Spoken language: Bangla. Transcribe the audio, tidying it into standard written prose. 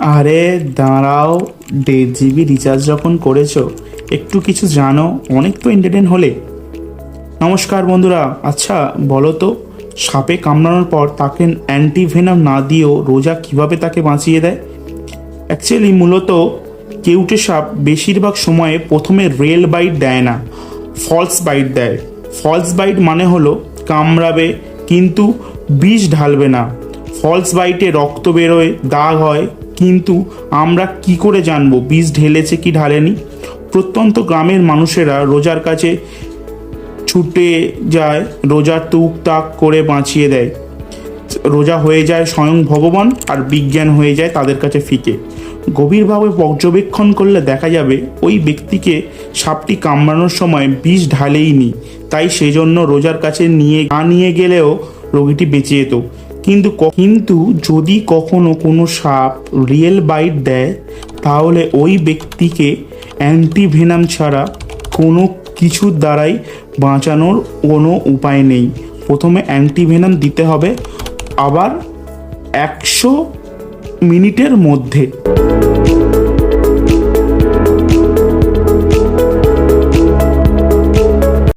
আরে দাঁড়াও, 1.5 GB রিচার্জ যখন করেছো একটু কিছু জানো, অনেক তো এন্টারটেন হলে। নমস্কার বন্ধুরা। আচ্ছা বলো তো, সাপে কামড়ানোর পর তাকে অ্যান্টিভেনাম না দিয়েও রোজা কিভাবে তাকে বাঁচিয়ে দেয়? অ্যাকচুয়ালি মূলত কেউটে সাপ বেশিরভাগ সময়ে প্রথমে রেল বাইট দেয় না, ফলস বাইট দেয়। ফলস বাইট মানে হলো কামড়াবে কিন্তু বিষ ঢালবে না। ফলস বাইটে রক্ত বেরোয়, দাগ হয়, কিন্তু আমরা কি করে জানবো বিষ ঢেলেছে কি ঢালেনি? প্রত্যন্ত গ্রামের মানুষেরা রোজার কাছে ছুটে যায়, রোজার তুক তাক করে বাঁচিয়ে দেয়। রোজা হয়ে যায় স্বয়ং ভগবান, আর বিজ্ঞান হয়ে যায় তাদের কাছে ফিকে। গভীরভাবে পর্যবেক্ষণ করলে দেখা যাবে ওই ব্যক্তিকে সাপটি কামড়ানোর সময় বিষ ঢালেইনি, তাই সেজন্য রোজার কাছে নিয়ে গেলেও রোগীটি বেঁচে যেত। কিন্তু যদি কখনো কোনো সাপ রিয়েল বাইট দেয়, তাহলে ওই ব্যক্তিকে অ্যান্টিভেনাম ছাড়া কোনো কিছুর দ্বারাই বাঁচানোর কোনো উপায় নেই। প্রথমে অ্যান্টিভেনাম দিতে হবে, আবার 100 মিনিটের মধ্যে।